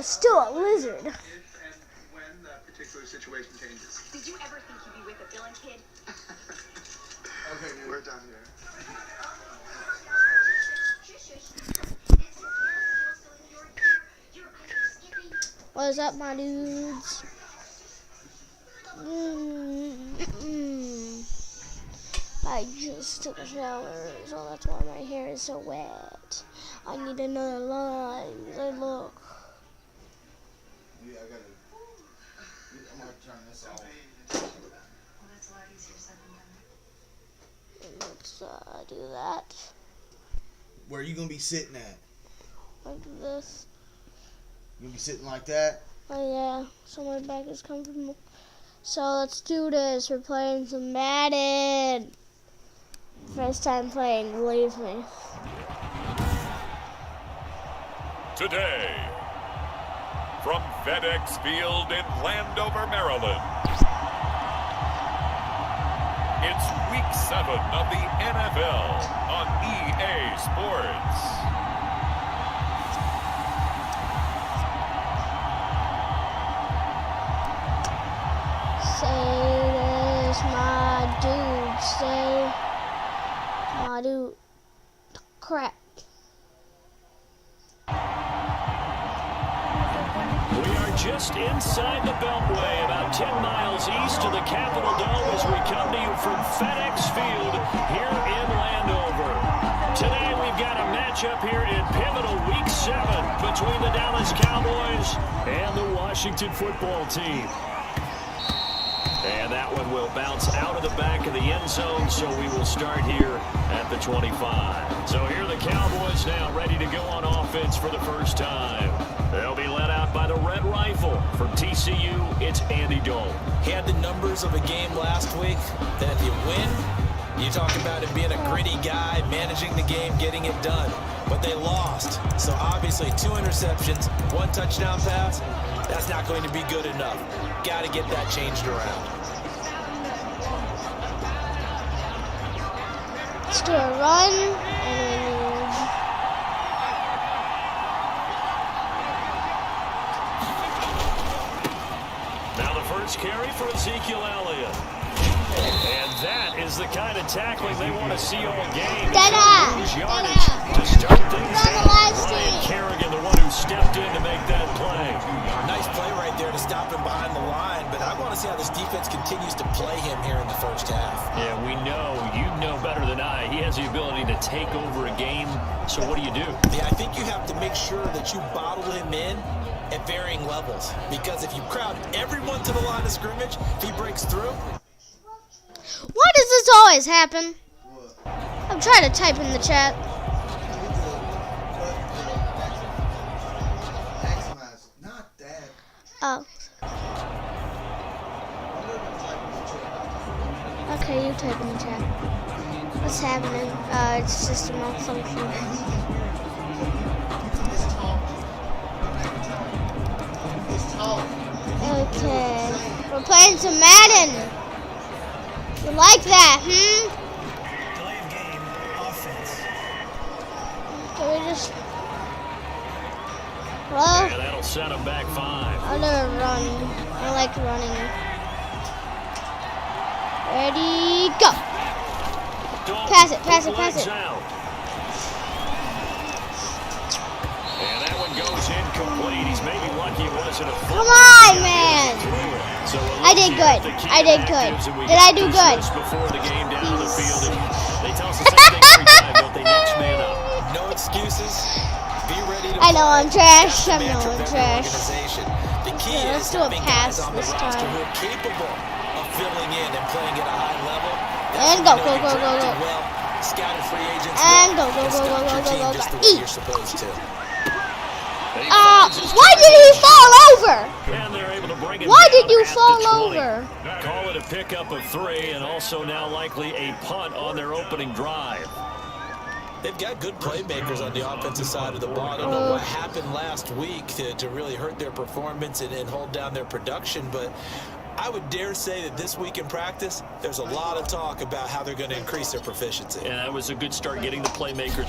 still a lizard. If and when that particular situation changes. Did you ever think you'd be with a villain kid? Okay, we're done here. What's up, my dudes? I just took a shower, so that's why my hair is so wet. I need another line. Look. Yeah, I'm gonna turn this off. Well, that's a lot easier said than done. Let's do that. Where are you gonna be sitting at? Like this. You gonna be sitting like that? Oh yeah, so my back is comfortable. So let's do this. We're playing some Madden. First time playing, believe me. Today, from FedEx Field in Landover, Maryland, it's Week 7 of the NFL on EA Sports. Say this, my dude. Say, my dude. Crap. We are just inside the Beltway, about 10 miles east of the Capitol Dome as we come to you from FedEx Field here in Landover. Today we've got a matchup here in pivotal Week 7 between the Dallas Cowboys and the Washington football team. And that one will bounce out of the back of the end zone, so we will start here at the 25. So here are the Cowboys now ready to go on offense for the first time. They'll be led out by the Red Rifle. From TCU, it's Andy Dole. He had the numbers of a game last week that you win. You talk about him being a gritty guy, managing the game, getting it done. But they lost. So obviously 2 interceptions, 1 touchdown pass. That's not going to be good enough. Got to get that changed around. Let's do a run. And Now the first carry for Ezekiel Elliott. And that is the kind of tackling they want to see all game. Yardage to start things out. Ryan Kerrigan, the one who stepped in to make that play. Nice play right there to stop him behind the line, but I want to see how this defense continues to play him here in the first half. Yeah, we know, you know better than I, he has the ability to take over a game, so what do you do? Yeah, I think you have to make sure that you bottle him in at varying levels, because if you crowd everyone to the line of scrimmage, if he breaks through. why does this always happen? I'm trying to type in the chat. Not that. Oh. Okay, you type in the chat. What's happening? It's just a malfunction. Okay. We're playing some Madden. You like that, Delayed game, offense. Can we just... Well, Yeah, that'll set him back 5. I'll do a run. I like running. Ready, go. Pass it, pass it, pass it. Out. And that one goes incomplete. He's maybe lucky it wasn't a Come on, man. I did good. I did good. Did I do good? Before the game down the field, and they tell us the same thing every time, don't they? Next man up. No excuses. Be ready to I know play. I'm trash. That's the I know mantra I'm of every trash. organization. The key Okay, is let's do a having pass guys on the this roster time. who are capable of filling in and playing at a high level. And That's go, when go, you go, know go, you go. drafted well, scouted free agents And well, go, go, and go, stocked go, your go, team go, just go. the way Eat. you're supposed to. Why did he fall over? And they're able to bring it Why down did you at the fall 20. over? Call it a pickup of 3, and also now likely a punt on their opening drive. They've got good playmakers on the offensive side of the ball. I don't know what happened last week to really hurt their performance and hold down their production, but I would dare say that this week in practice, there's a lot of talk about how they're going to increase their proficiency. And that was a good start getting the playmakers.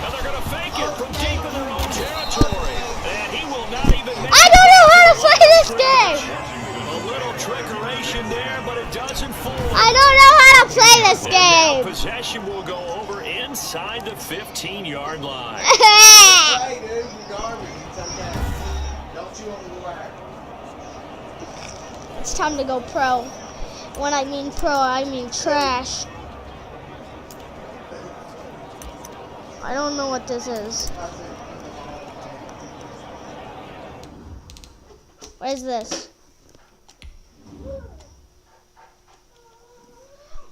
And they're going to fake it from deep in their own territory. And he will not even make I don't know how to play this game. a little trickeration there, but it doesn't fool. I don't know how to play this And now game. possession will go over inside the 15-yard line. Hey, dude, you're garbage. It's okay. Don't chew on the wire. It's time to go pro. When I mean pro, I mean trash. I don't know what this is. What is this?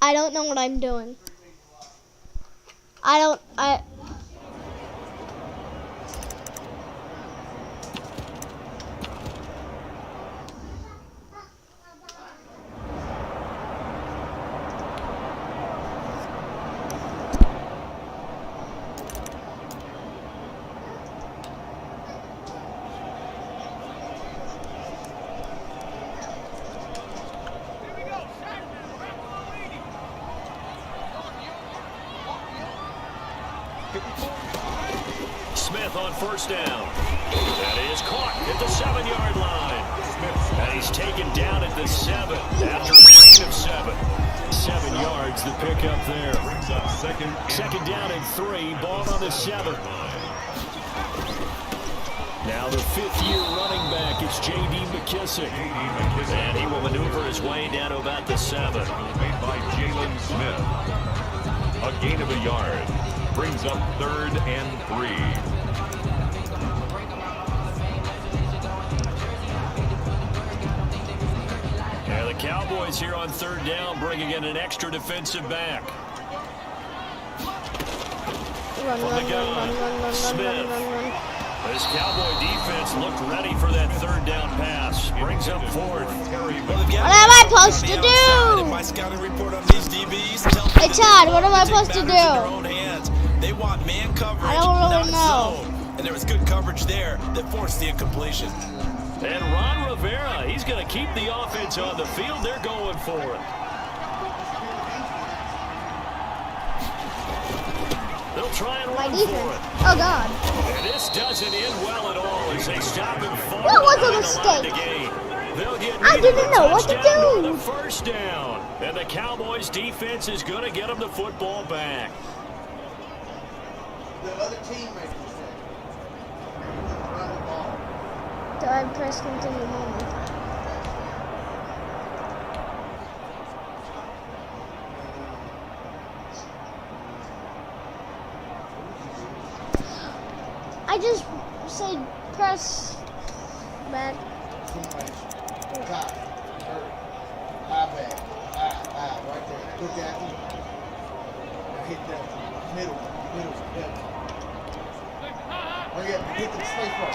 I don't know what I'm doing. Smith on first down. That is caught at the 7-yard line. And he's taken down at the 7 after a gain of 7. 7 yards, the pickup there. Second down and 3, ball on the 7. Now the 5th-year running back is J.D. McKissick. And he will maneuver his way down to about the 7. Made by Jalen Smith. A gain of a yard. Brings up 3rd and 3. Yeah, the Cowboys here on 3rd down, bringing in an extra defensive back. Run, From the gun, Smith. This Cowboy defense looked ready for that 3rd down pass. Brings up 4th. What am I supposed to do? My scouting report on these DBs tells Hey Todd, what am I supposed to matters in their do? own hands. They want man coverage, I don't not really know. zone. And there was good coverage there that forced the incompletion. And Ron Rivera, he's going to keep the offense on the field. They're going for it. They'll try and My run for defense. it. Oh God. And this doesn't end well at all as they stop him far That was a behind the line mistake. to gain. They'll get I neither didn't the know what to touchdown nor do. the first down. And the Cowboys defense is going to get them the football back. The other team made a mistake. Run the ball. Do I press continue moment? I just say press back. Teammates. Top. Hurt. High back. Right there. Look at him. Now hit that middle. Yeah. Hurry up. Hit the space bar.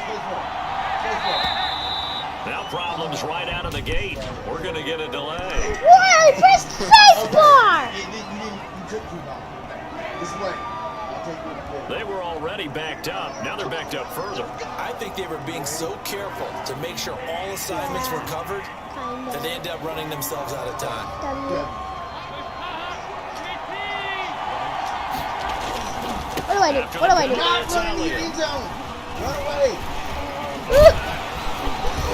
Now problems right out of the gate. We're going to get a delay. Why? Press space bar! You took too long. This way. I'll take you to the They were already backed up. Now they're backed up further. I think they were being so careful to make sure all assignments were covered that they ended up running themselves out of time. What do I do? What do I do? Not running the end zone. Run away.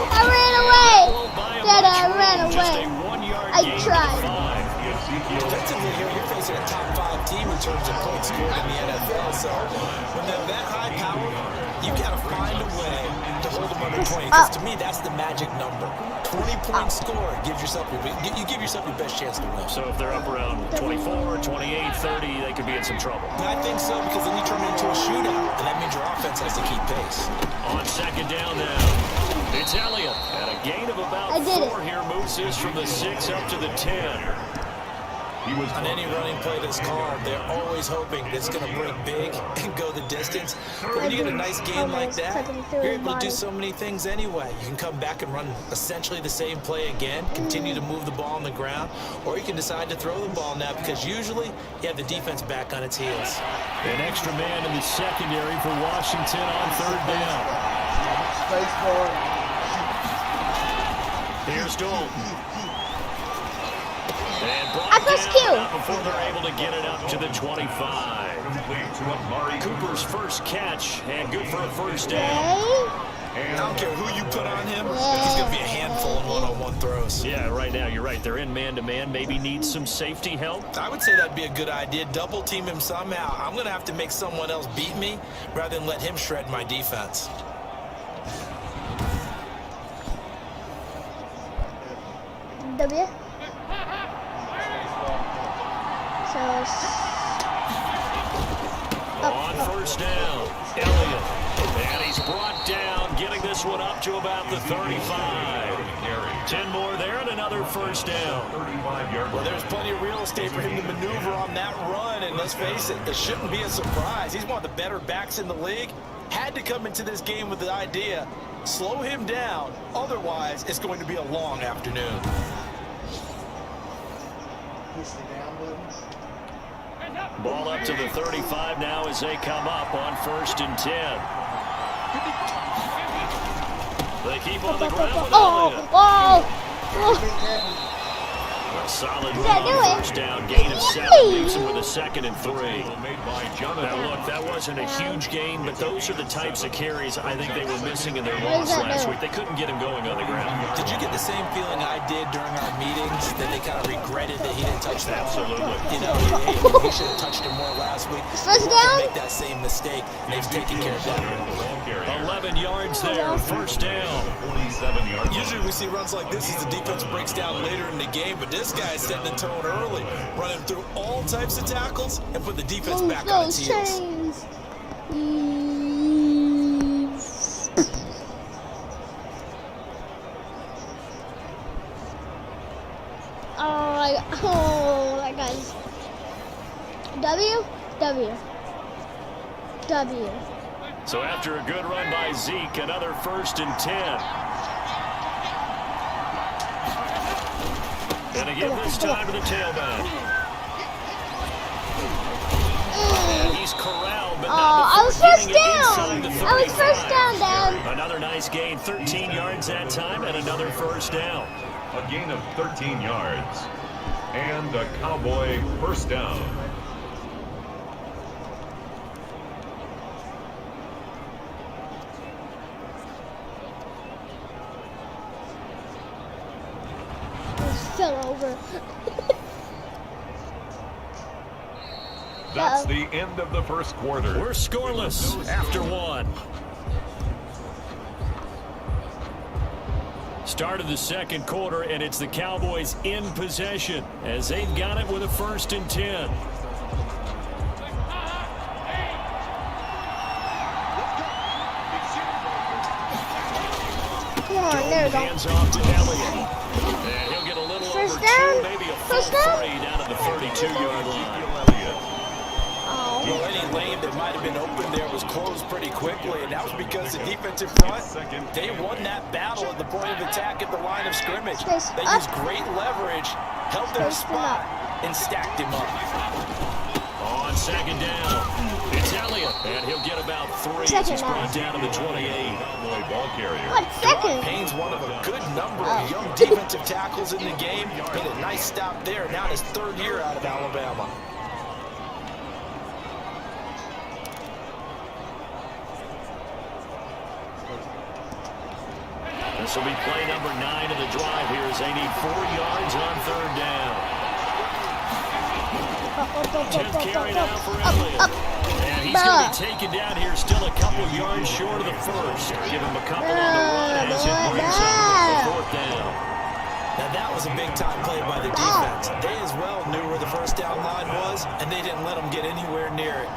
I ran away. Dad, I ran Just a away. 1-yard I gain to tried. 5. Defensively here, you're facing a top 5 team in terms of points scored in the NFL. So when they're that high power, you got to find a way to hold them under 20. Because to me, that's the magic number. 20-point score gives yourself you give yourself your best chance to win. So if they're up around 24, 28, 30, they could be in some trouble. I think so, because then you turn it into a shootout, and that means your offense has to keep pace. On 2nd down now, it's Elliott. And a gain of about 4 here moves this from the 6 up to the 10. On any running play that's called, they're always hoping it's going to break big and go the distance. But when you get a nice game like that, you're able to do so many things anyway. You can come back and run essentially the same play again, continue to move the ball on the ground, or you can decide to throw the ball now because usually you have the defense back on its heels. An extra man in the secondary for Washington on 3rd down. Space bar. Here's Dalton. And I was cute. Not before they're able to get it up to the 25. Cooper's first catch, and good for a first down. I don't care who you put on him, he's going to be a handful in one-on-one throws. Yeah, right now, you're right. They're in man-to-man. Maybe needs some safety help. I would say that'd be a good idea. Double team him somehow. I'm going to have to make someone else beat me rather than let him shred my defense. W. So On first down, Elliott. And he's brought down, getting this one up to about the 35. 10 more there and another first down. Well, there's plenty of real estate for him to maneuver on that run, and let's face it, it shouldn't be a surprise. He's one of the better backs in the league. Had to come into this game with the idea, slow him down, otherwise it's going to be a long afternoon. Push the down buttons. Ball up to the 35 now as they come up on 1st and 10. They keep on the ground with Elliott. A solid run on first down, gain of 7, leaves him with a 2nd and 3. Now look, that wasn't a huge gain, but those are the types of carries I think they were missing in their loss last week. They couldn't get him going on the ground. Did you get the same feeling I did during our meetings, that they kind of regretted that he didn't touch that? Absolutely. You know, he should have touched him more last week. First down? Make that same mistake, and they've taken care of that. 11 yards there, first down. Usually we see runs like this as the defense breaks down later in the game, but this guy's setting the tone early, running through all types of tackles and put the defense back on its heels. Oh my guys. W. So after a good run by Zeke, another 1st and 10. And again this time to the tailback. And he's corralled, but not I was before first getting it down. inside the 35. I was first down, Dad. Another nice gain, 13 yards that time, and another first down. A gain of 13 yards. And a Cowboy first down. Fell over. That's the end of the first quarter. We're scoreless after 1. Start of the second quarter, and it's the Cowboys in possession as they've got it with a 1st and 10. Come on, there we go. Hands off to Elliott. And he'll get a little First over down? 2, maybe a full First down? 3 down to the 32-yard line. Well, any lane that might have been open there was closed pretty quickly, and that was because the defensive front, they won that battle at the point of attack at the line of scrimmage. They used great leverage, held their spot, and stacked him up. On 2nd down, it's Elliott, and he'll get about 3 as he's brought down to the 28. Ball carrier. What second? Payne's one of a good number of young defensive tackles in the game. Made a nice stop there, now his 3rd year out of Alabama. This will be play number 9 of the drive here as they need 4 yards on 3rd down. 10th carry now for Elliott. And he's going to be taken down here, still a couple yards short of the first. Give him a couple on the run as it brings up the 4th down. Now that was a big-time play by the defense. They as well knew where the first down line was, and they didn't let them get anywhere near it.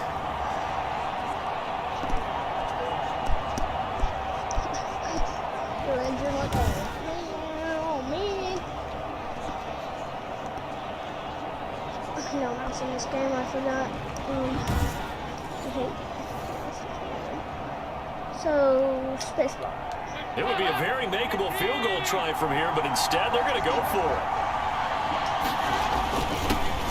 No, I'm in this game. I forgot. Okay. So, spacebar. It would be a very makeable field goal try from here, but instead they're going to go for it.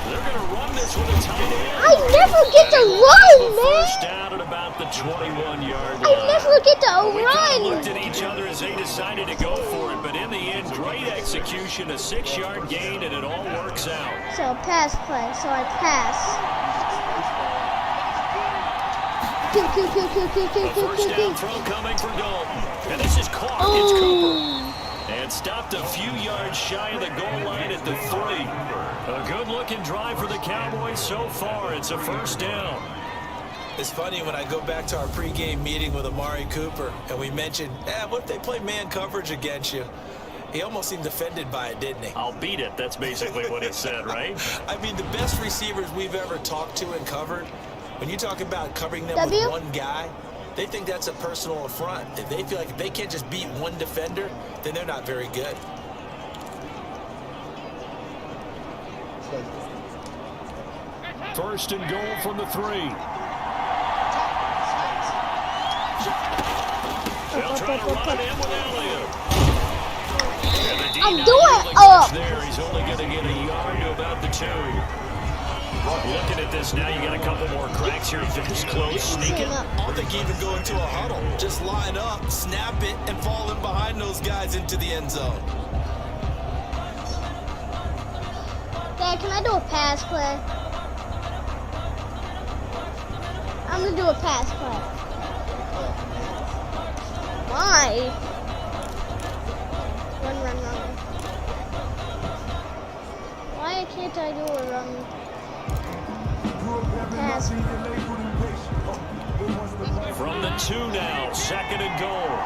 They're going to run this with a tight end. I never get to run, First man. down at about the 21-yard I line. never get to We kind of run. looked at each other as they decided to go for it, but in the end, great execution, a 6-yard gain, and it all works out. So pass play. So I pass. Pew, pew, pew, pew, pew, pew, A pew, first pew, down pew. throw coming for Dalton. And this is caught. It's Cooper. Oh. And stopped a few yards shy of the goal line at the 3. A good-looking drive for the Cowboys so far. It's a first down. It's funny when I go back to our pregame meeting with Amari Cooper and we mentioned, what if they play man coverage against you? He almost seemed offended by it, didn't he? I'll beat it. That's basically what he said, right? I mean, the best receivers we've ever talked to and covered, when you talk about covering them W? with one guy, they think that's a personal affront. If they feel like if they can't just beat one defender, then they're not very good. First and goal from the 3. They'll try to run it in with Elliott. And the D I'm not doing really up. much there. He's only going to get a yard to about the 2. Looking at this now, you got a couple more cracks here. This close, sneaking. I think even go into a huddle. Just line up, snap it, and fall in behind those guys into the end zone. Dad, can I do a pass play? I'm gonna do a pass play. Why? Run, run, run. Why can't I do a run? Pass. From the 2 now, second and goal.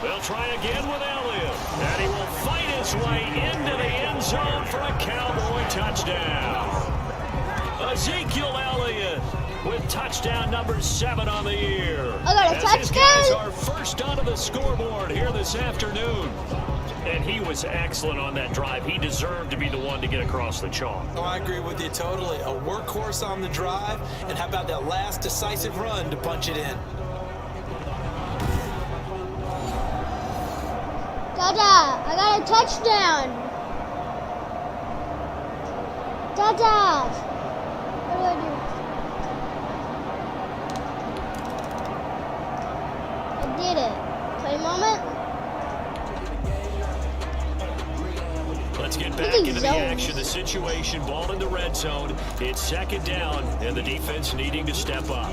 They'll try again with Elliott. And he will fight his way into the end zone for a Cowboy touchdown. Ezekiel Elliott with touchdown number 7 on the year. I got a As his guys touchdown? are first onto the scoreboard here this afternoon. And he was excellent on that drive. He deserved to be the one to get across the chalk. Oh, I agree with you totally. A workhorse on the drive, and how about that last decisive run to punch it in? Dada, I got a touchdown. Dada. What do I do? I did it. Play moment. Let's get back into the action. The situation, ball in the red zone. It's second down, and the defense needing to step up.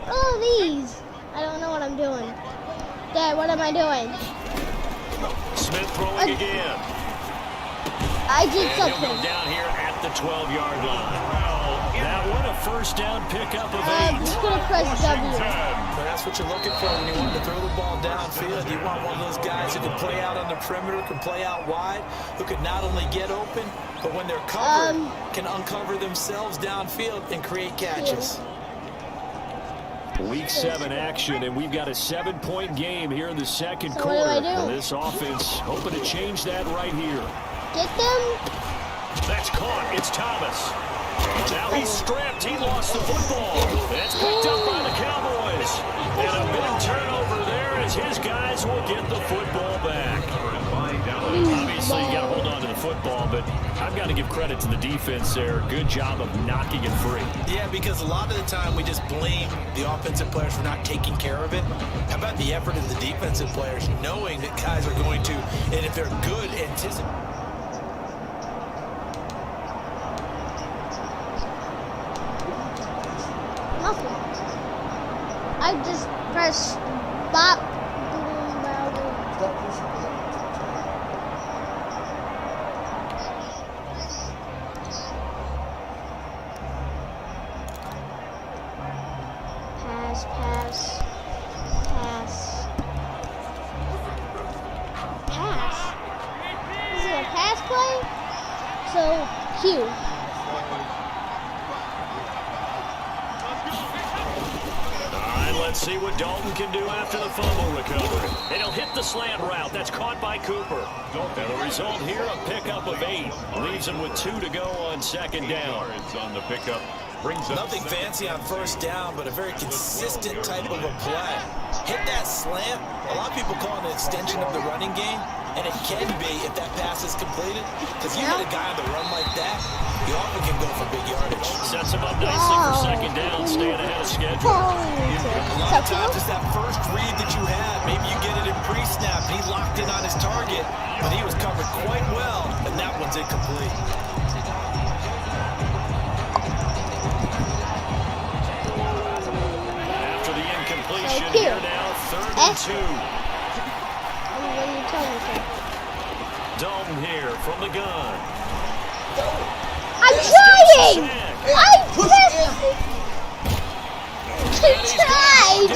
Oh, these. I don't know what I'm doing. Dad, what am I doing? Smith throwing again. I did And he'll something. go down here at the 12-yard line. That one a first down pickup of 8. I'm just going to press W. But that's what you're looking for when you want to throw the ball downfield. You want one of those guys who can play out on the perimeter, can play out wide, who can not only get open, but when they're covered, can uncover themselves downfield and create catches. Week 7 action, and we've got a 7-point game here in the second So quarter. what do I do? And this offense hoping to change that right here. Get them. That's caught. It's Thomas. Now he's stripped. He lost the football. It's picked up by the Cowboys. And a big turnover there as his guys will get the football back. Obviously, you got to hold on to the football, but I've got to give credit to the defense there. Good job of knocking it free. Yeah, because a lot of the time we just blame the offensive players for not taking care of it. How about the effort of the defensive players, knowing that guys are going to, and if they're good, anticipate. Nothing. I just press stop. Pass, pass, pass, pass. Is it a pass play? So, Q. Let's see what Dalton can do after the fumble recovery. And he'll hit the slant route. That's caught by Cooper. And the result here, a pickup of 8. Leaves him with 2 to go on second down. On the pickup brings up Nothing fancy on first down, but a very consistent type of a play. Hit that slant. A lot of people call it an extension of the running game, and it can be if that pass is completed. Because you hit a guy on the run like that, you often can go for big yardage. Sets him up nicely for second down, staying ahead of schedule. A lot of times it's that first read that you had. Maybe you get it in pre-snap. He locked in on his target, but he was covered quite well, and that one's incomplete. After the incompletion, here now, 3rd and 2. Dalton here from the gun. I'm trying! I'm tried!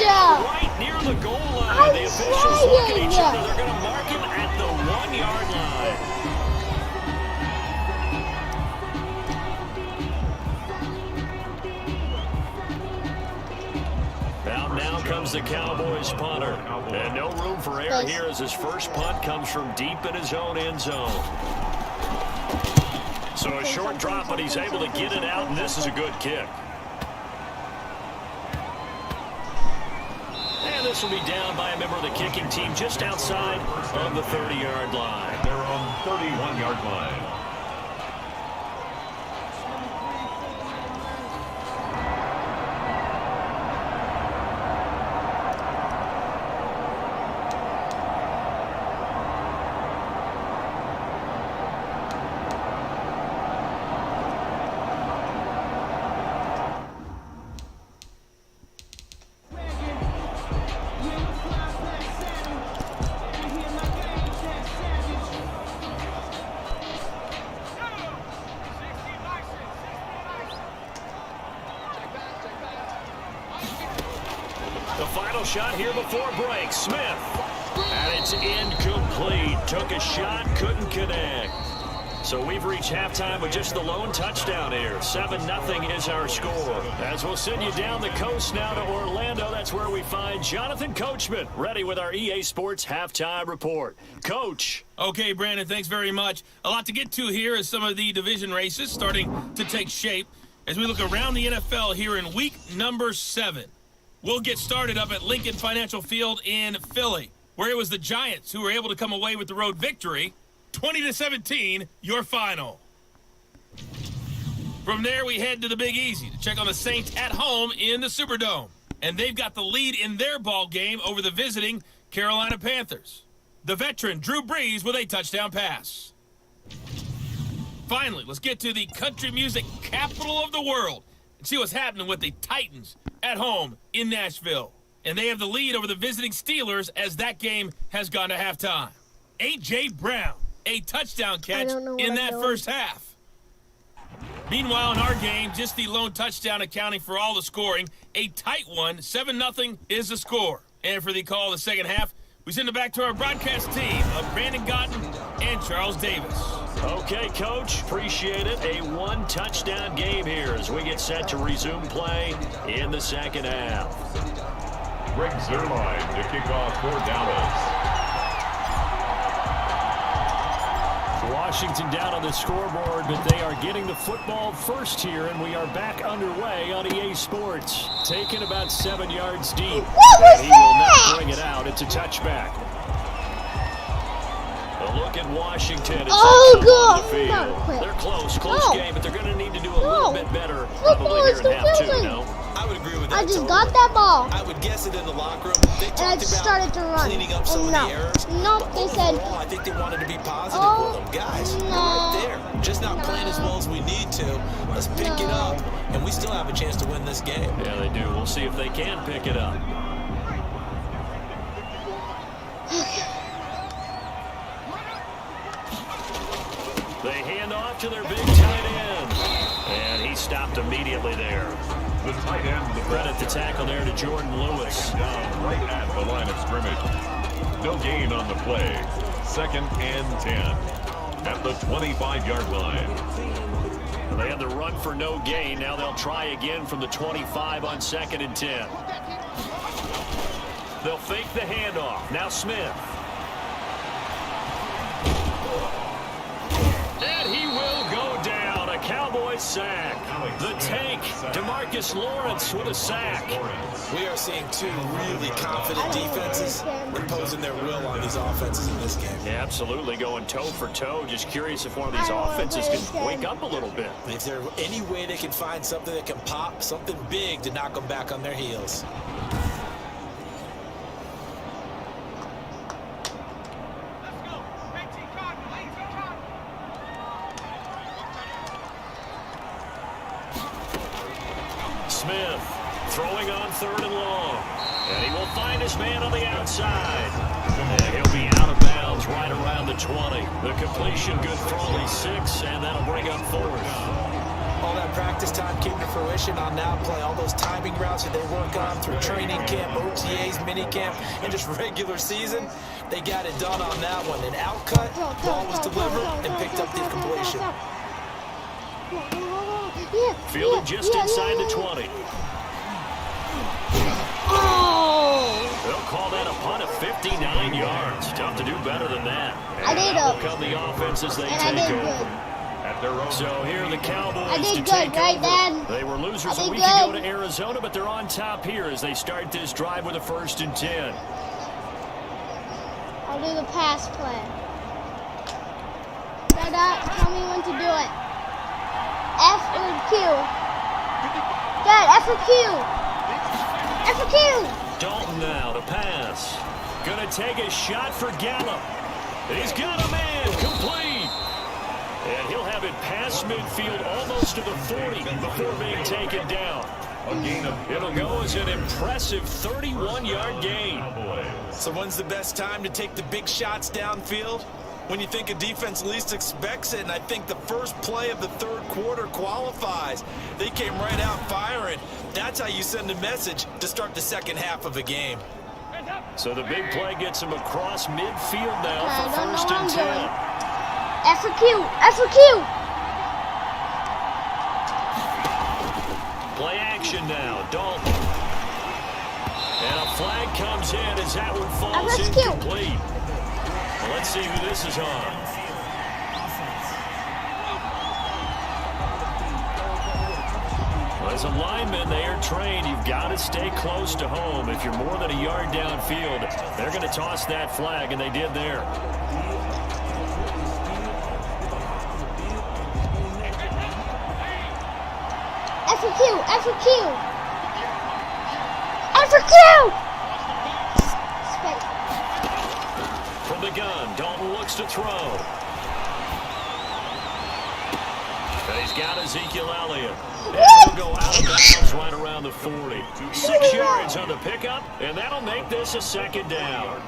Right near the goal line. The officials look at each other. They're going to mark him at the 1-yard line. Now comes the Cowboys punter. And no room for error here as his first punt comes from deep in his own end zone. So a short drop, but he's able to get it out, and this is a good kick. And this will be down by a member of the kicking team just outside of the 30-yard line. They're on 31-yard line. Shot here before break. Smith. And it's incomplete. Took a shot, couldn't connect. So we've reached halftime with just the lone touchdown here. 7-0 is our score. As we'll send you down the coast now to Orlando, that's where we find Jonathan Coachman, ready with our EA Sports halftime report. Coach. Okay, Brandon, thanks very much. A lot to get to here as some of the division races starting to take shape as we look around the NFL here in week number 7. We'll get started up at Lincoln Financial Field in Philly, where it was the Giants who were able to come away with the road victory. 20-17, your final. From there, we head to the Big Easy to check on the Saints at home in the Superdome. And they've got the lead in their ball game over the visiting Carolina Panthers. The veteran Drew Brees with a touchdown pass. Finally, let's get to the country music capital of the world and see what's happening with the Titans at home in Nashville. And they have the lead over the visiting Steelers as that game has gone to halftime. A.J. Brown, a touchdown catch in that first half. Meanwhile, in our game, just the lone touchdown accounting for all the scoring. A tight one, 7-0 is the score. And for the call of the second half, we send it back to our broadcast team of Brandon Gotten and Charles Davis. Okay, Coach, appreciate it. A one-touchdown game here as we get set to resume play in the second half. Greg Zerline to kick off for Dallas. Washington down on the scoreboard, but they are getting the football first here, and we are back underway on EA Sports. Taken about 7 yards deep. What was he that? will not bring it out. It's a touchback. A look at Washington. As Oh, they come on God. the field. Not quick. They're close No. game, but they're going to need to do a little bit better Football probably is here in half two, confusing. no? I would agree with that. I just totally. got that ball. I would guess it in the locker room. They And I talked just about started to run. cleaning up some And of no. the errors. Nope, But they said, overall, I think they wanted to be positive oh, with them. Guys, we're no. right there. Just not playing as well as we need to. Let's pick it up, and we still have a chance to win this game. Yeah, they do. We'll see if they can pick it up. They hand off to their big tight end. And he stopped immediately there. The tight end. Credit the tackle there to Jordan Lewis. Down right at the line of scrimmage. No gain on the play. 2nd and 10 at the 25-yard line. They had the run for no gain. Now they'll try again from the 25 on 2nd and 10. They'll fake the handoff. Now Smith. And he will go down. A Cowboys sack. The tank, DeMarcus Lawrence with a sack. We are seeing two really confident defenses imposing their will on these offenses in this game. Yeah, absolutely, going toe for toe. Just curious if one of these offenses can wake up a little bit. If there's any way they can find something that can pop, something big to knock them back on their heels. Smith throwing on 3rd and long. And he will find his man on the outside. And he'll be out of bounds right around the 20. The completion good for only 6, and that'll bring up 4th. All that practice time came to fruition on now play. All those timing routes that they work on through training camp, OTAs, mini camp, and just regular season, they got it done on that one. An outcut, ball was delivered, and picked up the completion. Fielded just inside the 20. Oh! They'll call that a punt of 59 yards. Tough to do better than that. I And did that will come the offense as they and I take did over. good. At their own. So here are the Cowboys I did to good, take right, over. Dad? They were losers I a did week ago good. to Arizona, but they're on top here as they start this drive with a 1st and 10. I'll do the pass play. Dad, tell me when to do it. F or Q? Dad, F or Q? F or Q? Dalton now to pass. Gonna take a shot for Gallup. He's got a man complete. And he'll have it past midfield almost to the 40 before being taken down. It'll go as an impressive 31-yard gain. So when's the best time to take the big shots downfield? When you think a defense least expects it, and I think the first play of the 3rd quarter qualifies. They came right out firing. That's how you send a message to start the second half of a game. So the big play gets him across midfield now I for don't know 1st what and I'm 10. doing. F or Q? F or Q? Play action now, Dalton. And a flag comes in as that one falls F or Q? incomplete. Well, let's see who this is on. Well, as a lineman, they are trained. You've got to stay close to home. If you're more than a yard downfield, they're going to toss that flag, and they did there. F or Q? F or Q? F or Q? Space. From the gun, Dalton looks to throw. And he's got Ezekiel Elliott. And he'll go out of bounds right around the 40. 6 yards on the pickup, and that'll make this a 2nd down.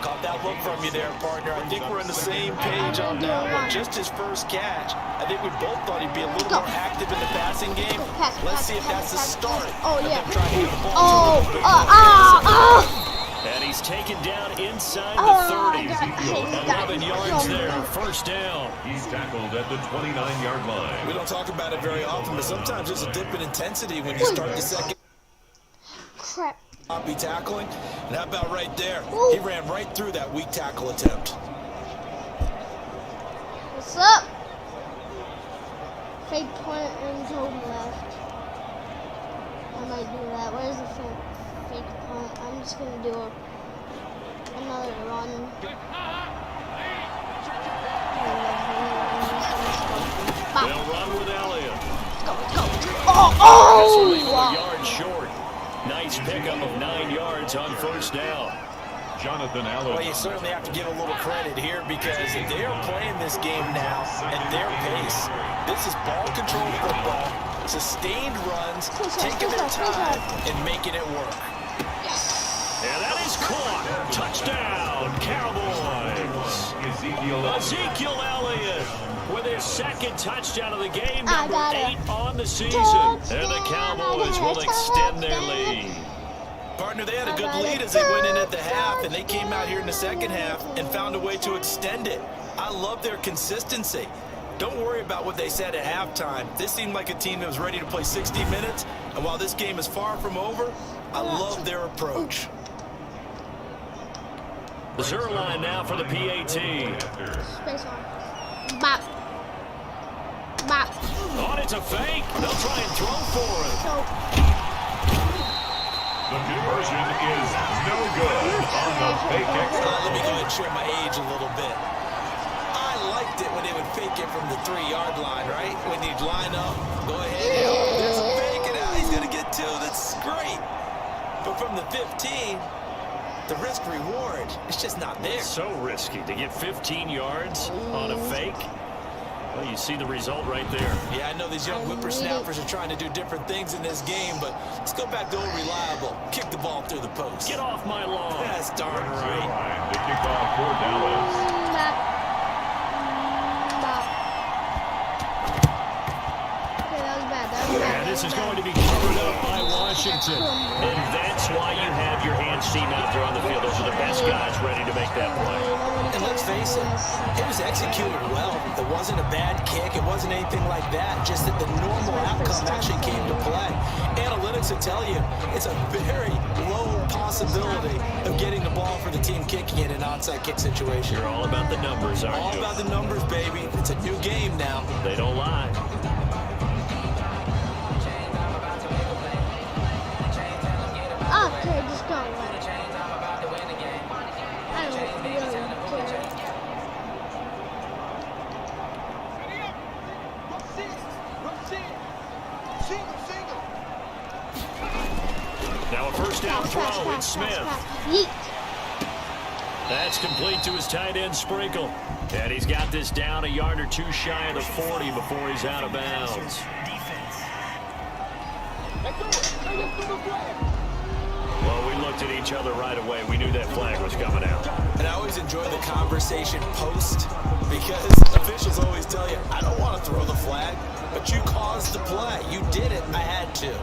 Caught that look from you there, partner. I think we're on the same page on that one. Just his first catch. I think we both thought he'd be a little more active in the passing game. Let's see if that's the start. Oh, yeah. Of them trying to get the ball to him a little bit. And he's taken down inside Oh, the 30. God, I hate that. 11 yards there, 1st down. He's tackled at the 29-yard line. We don't talk about it very often, but sometimes there's a dip in intensity when you start the second. Crap. Not be tackling. And how about right there? Ooh. He ran right through that weak tackle attempt. What's up? Fake point and zone left. I might do that. Where's the fake point? I'm just gonna do another run. They'll run with Elliott. Oh! This will leave him a yard short. Nice pickup of 9 yards on 1st down. Jonathan Allen. Well, you certainly have to give a little credit here because they are playing this game now at their pace. This is ball control football, sustained runs, taking their time and making it work. And that is caught. Touchdown, Cowboys. Ezekiel Elliott with his 2nd touchdown of the game, number 8 on the season. And the Cowboys will extend their lead. Partner, they had a good lead as they went in at the half, and they came out here in the second half and found a way to extend it. I love their consistency. Don't worry about what they said at halftime. This seemed like a team that was ready to play 60 minutes, and while this game is far from over, I love their approach. The Zerline now for the PAT. Space on. Bop. Bop. On it's a fake. They'll try and throw for it. So, The conversion is no good on the fake extra. Let me go ahead and share my age a little bit. I liked it when they would fake it from the 3-yard line, right? When you'd line up, go ahead. Oh, there's a fake, and now he's going to get 2. That's great. But from the 15, the risk-reward, it's just not there. So risky to get 15 yards on a fake. Well, you see the result right there. Yeah, I know these young whippersnappers are trying to do different things in this game, but let's go back to old reliable. Kick the ball through the post. Get off my lawn. That's darn right. The kickoff for Dallas. And this is going to be covered up by Washington. And that's why you have your hands team out there on the field. Those are the best guys ready to make that play. And let's face it, it was executed well. It wasn't a bad kick. It wasn't anything like that. Just that the normal outcome actually came to play. Analytics will tell you it's a very low possibility of getting the ball for the team kicking it in an onside kick situation. You're all about the numbers, aren't All you? about the numbers, baby. It's a new game now. They don't lie. Okay, just go away. I don't really care. Now a first down throw. It's Smith. Yeet. That's complete to his tight end, Sprinkle. And he's got this down a yard or 2 shy of the 40 before he's out of bounds. Well, we looked at each other right away. We knew that flag was coming out. And I always enjoy the conversation post because officials always tell you, I don't want to throw the flag, but you caused the play. You did it. I had to.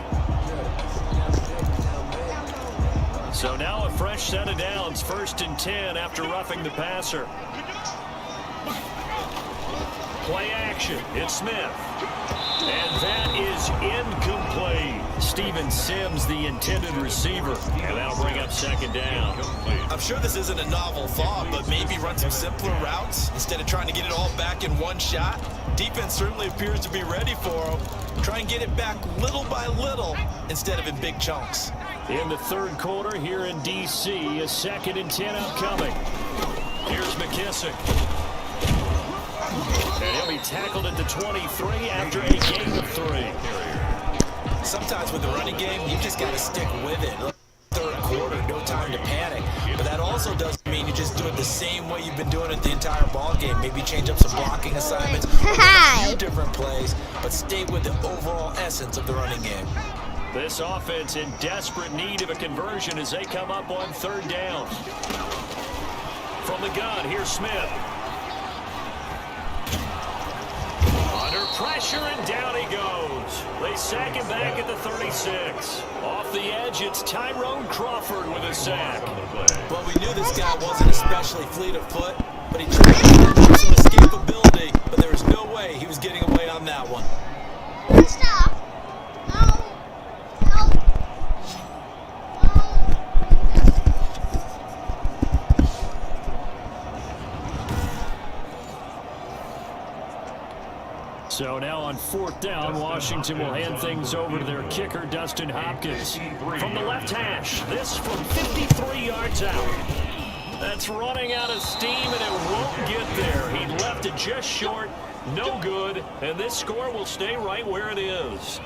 So now a fresh set of downs, 1st and 10 after roughing the passer. Play action. It's Smith. And that is incomplete. Steven Sims, the intended receiver. And that'll bring up 2nd down. I'm sure this isn't a novel thought, but maybe run some simpler routes instead of trying to get it all back in one shot. Defense certainly appears to be ready for him. Try and get it back little by little instead of in big chunks. In the 3rd quarter here in D.C., a 2nd and 10 upcoming. Here's McKissick. And he'll be tackled at the 23 after a gain of 3. Sometimes with the running game, you just got to stick with it. 3rd quarter, no time to panic. But that also doesn't mean you just do it the same way you've been doing it the entire ball game. Maybe change up some blocking assignments, a few different plays, but stay with the overall essence of the running game. This offense in desperate need of a conversion as they come up on 3rd down. From the gun, here's Smith. Under pressure, and down he goes. They sack him back at the 36. Off the edge, it's Tyrone Crawford with a sack. Well, we knew this guy wasn't especially fleet of foot, but he tried to have some escapability, but there was no way he was getting away on that one. Stop. No. So now on 4th down, Washington will hand things over to their kicker, Dustin Hopkins. From the left hash, this from 53 yards out. That's running out of steam, and it won't get there. He left it just short, no good, and this score will stay right where it is.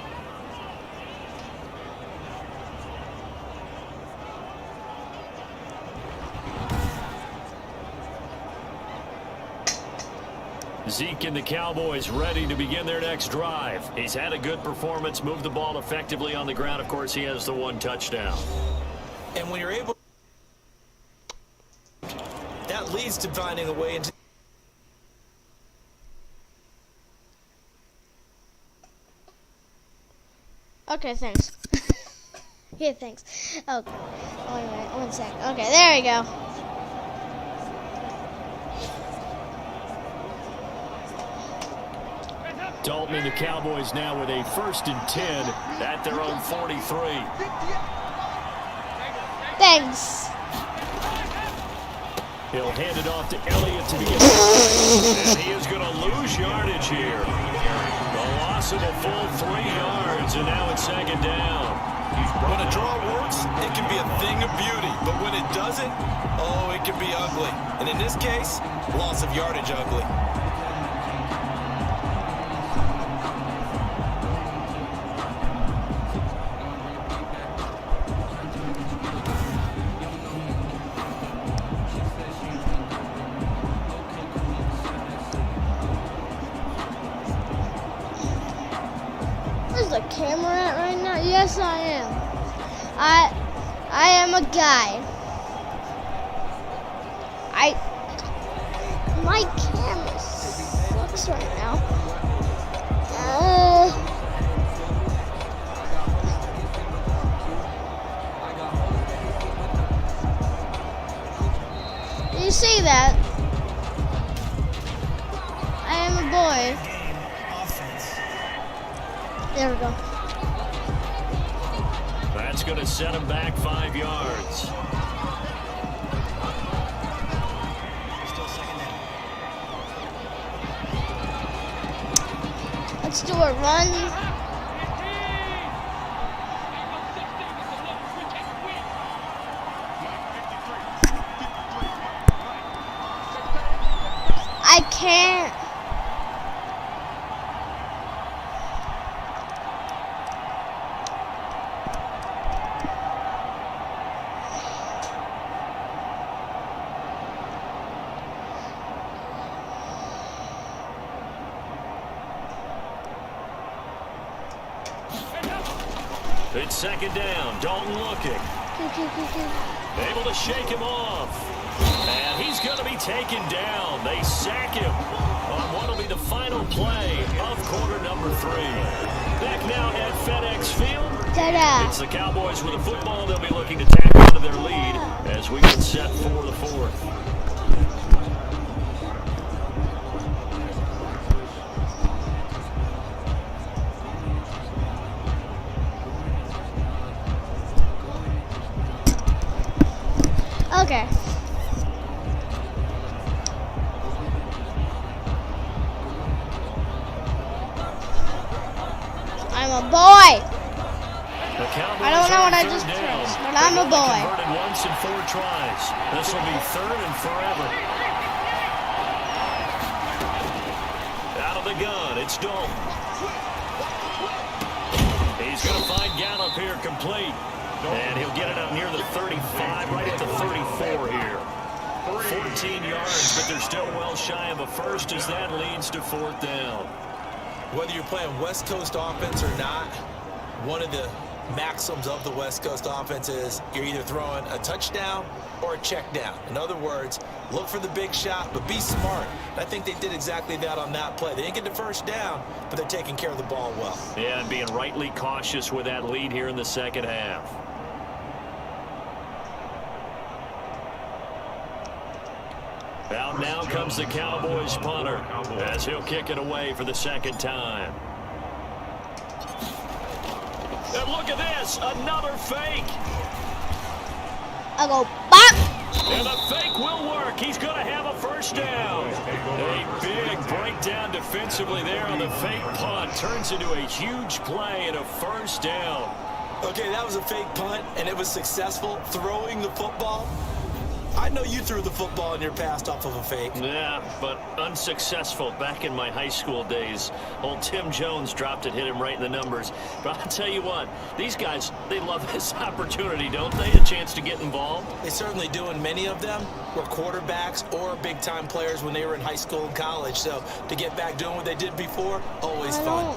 Zeke and the Cowboys ready to begin their next drive. He's had a good performance, moved the ball effectively on the ground. Of course, he has the 1 touchdown. And when you're able, that leads to finding a way into. Okay, thanks. Yeah, thanks. Oh, wait, 1 sec. Okay, there we go. Dalton and the Cowboys now with a 1st and 10 at their own 43. Thanks. He'll hand it off to Elliott to begin. And he is going to lose yardage here. The loss of a full 3 yards, and now it's second down. When a draw works, it can be a thing of beauty. But when it doesn't, oh, it can be ugly. And in this case, loss of yardage ugly. Where's the camera at right now? Yes, I am. I am a guy. My camera sucks right now. Do you see that? I am a boy. Game offense. There we go. That's going to set him back 5 yards. Still second down. Let's do a run. I can't. It's second down. Dalton looking. Able to shake him off. And he's going to be taken down. They sack him on what will be the final play of quarter number 3. Back now at FedEx Field. Ta-da. It's the Cowboys with the football. They'll be looking to tack on to their lead as we get set for the 4th. Okay. I'm a boy. I don't know what I just pressed, but I'm a boy. Converted once in 4 tries. This will be 3rd and forever. Out of the gun, it's Dalton. He's going to find Gallup here complete. And he'll get it up near the 35, right at the 34 here. 14 yards, but they're still well shy of a first as that leads to 4th down. Whether you're playing West Coast offense or not, one of the maxims of the West Coast offense is you're either throwing a touchdown or a check down. In other words, look for the big shot, but be smart. I think they did exactly that on that play. They didn't get the first down, but they're taking care of the ball well. Yeah, and being rightly cautious with that lead here in the second half. Out now comes the Cowboys punter as he'll kick it away for the 2nd time. And look at this, another fake. I go bop. And the fake will work. He's going to have a first down. A big breakdown defensively there on the fake punt. Turns into a huge play and a first down. Okay, that was a fake punt, and it was successful throwing the football. I know you threw the football in your past off of a fake. Yeah, but unsuccessful back in my high school days. Old Tim Jones dropped it, hit him right in the numbers. But I'll tell you what, these guys, they love this opportunity, don't they? A chance to get involved. They certainly do, and many of them were quarterbacks or big-time players when they were in high school and college. So to get back doing what they did before, always fun.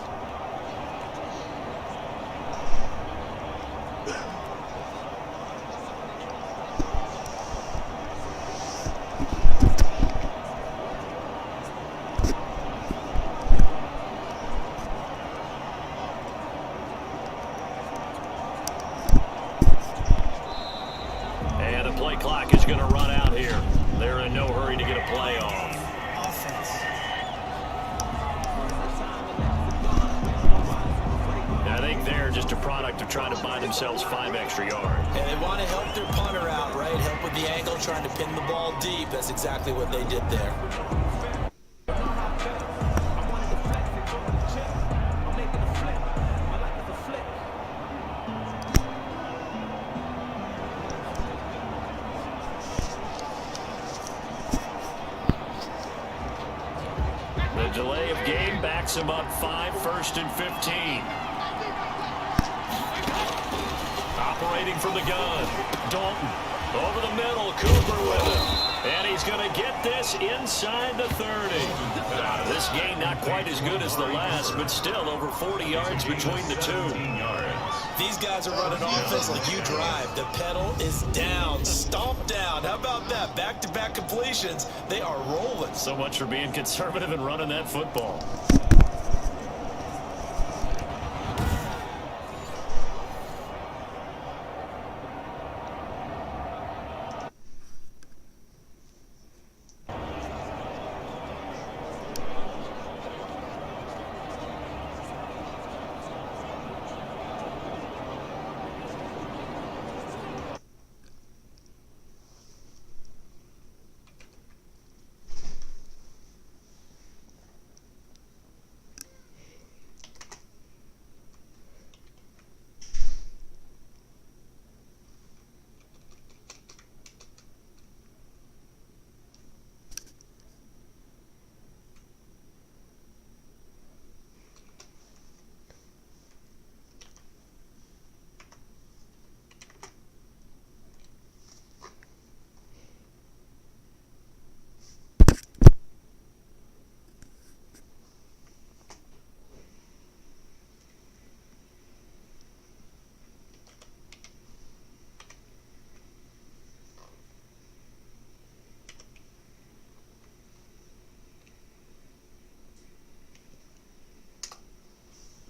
Clock is going to run out here. They're in no hurry to get a play off. Offense. I think there, just a product of trying to buy themselves 5 extra yards. And they want to help their punter out, right? Help with the angle, trying to pin the ball deep. That's exactly what they did there. The delay of game backs him up 5, 1st and 15. Operating from the gun. Dalton over the middle. Cooper with it. And he's going to get this inside the 30. This gain not quite as good as the last, but still over 40 yards between the two. These guys are running offense like you drive. The pedal is down, stomp down. How about that? Back-to-back completions. They are rolling. So much for being conservative and running that football.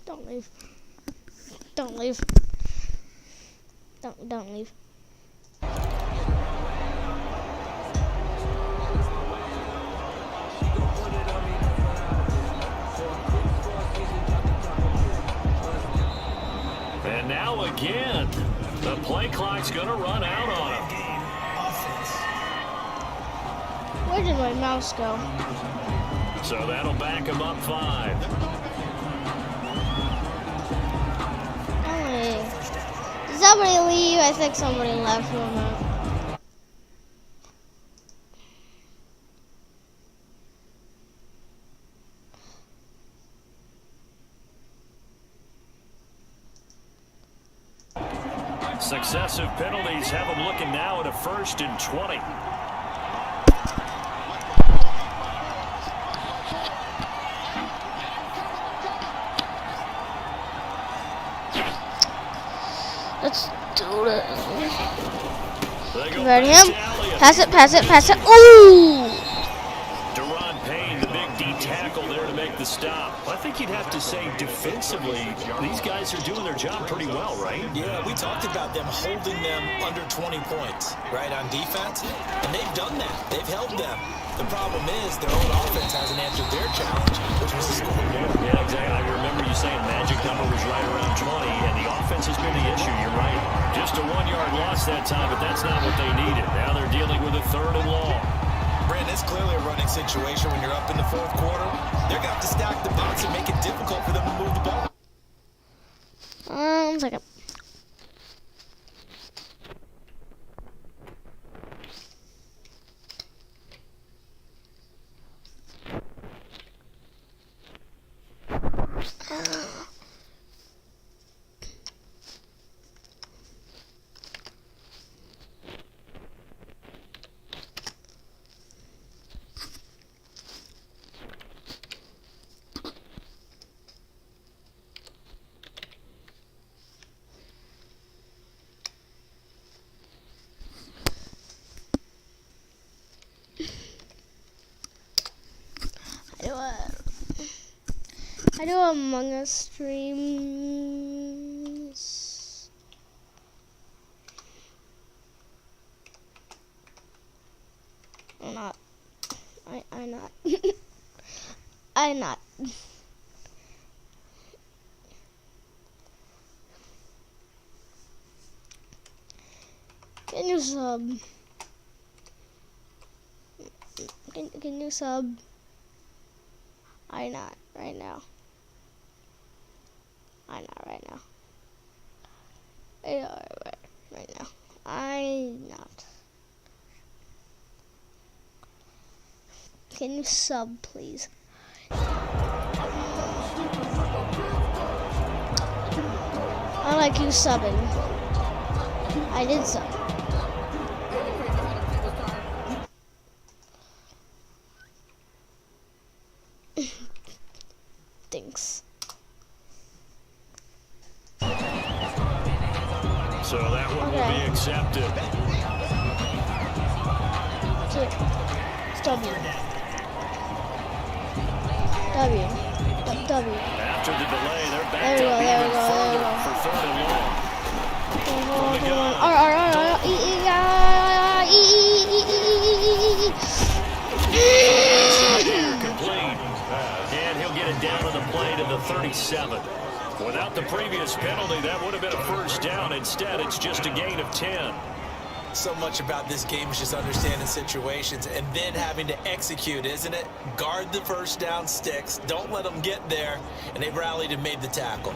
Don't leave. Don't leave. Don't leave. And now again, the play clock's going to run out on him. Where did my mouse go? So that'll back him up 5. Did somebody leave? I think somebody left for a minute. Successive penalties have him looking now at a 1st and 20. Let's do this. You ready him? Pass it, pass it, pass it. Ooh! Deron Payne, the big D tackle there to make the stop. I think you'd have to say defensively, these guys are doing their job pretty well, right? Yeah, we talked about them holding them under 20 points, right, on defense. And they've done that. They've held them. The problem is their own offense hasn't answered their challenge, which was to score more. Yeah, exactly. I remember you saying magic number was right around 20, and the offense has been the issue. You're right. Just a 1-yard loss that time, but that's not what they needed. Now they're dealing with a 3rd and long. Brandon, it's clearly a running situation when you're up in the 4th quarter. They're going to have to stack the box and make it difficult for them to move the ball. 1 second. I do Among Us streams. I'm not. I'm not. I'm not. sub? Can you sub? I not right now. I not right now. Right now. I not. Can you sub, please? I like you subbing. I did sub. Thanks. So that one will be accepted. W. After the delay, they're back There we up go, even there further we go. for third and long. Complete. And he'll get it down to the play to the 37. Without the previous penalty, that would have been a first down. Instead, it's just a gain of 10. So much about this game is just understanding situations and then having to execute, isn't it? Guard the first down sticks. Don't let them get there. And they rallied and made the tackle.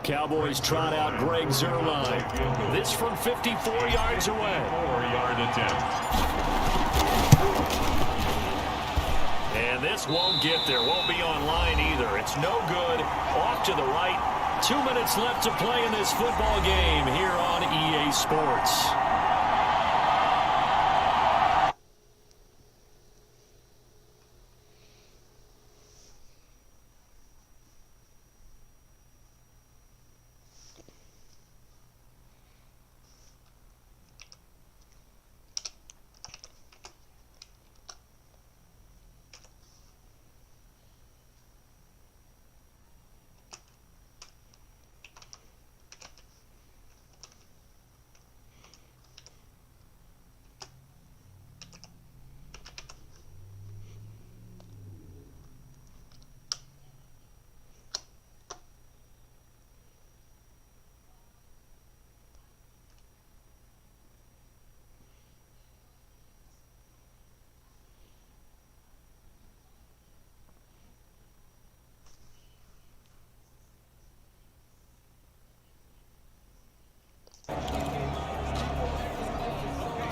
Cowboys trot out Greg Zuerlein. This from 54 yards away. 4-yard attempt. And this won't get there. Won't be online either. It's no good. Off to the right. 2 minutes left to play in this football game here on EA Sports.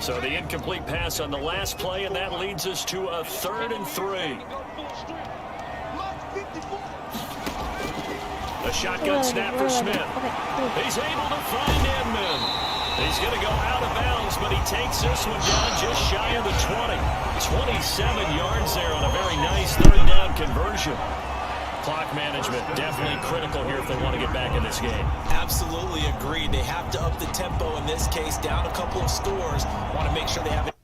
So the incomplete pass on the last play, and that leads us to a 3rd and 3. A shotgun snap for Smith. He's able to find Edmond. He's going to go out of bounds, but he takes this one down just shy of the 20. 27 yards there on a very nice 3rd down conversion. Clock management definitely critical here if they want to get back in this game. Absolutely agreed. They have to up the tempo in this case, down a couple of scores. Want to make sure they have it.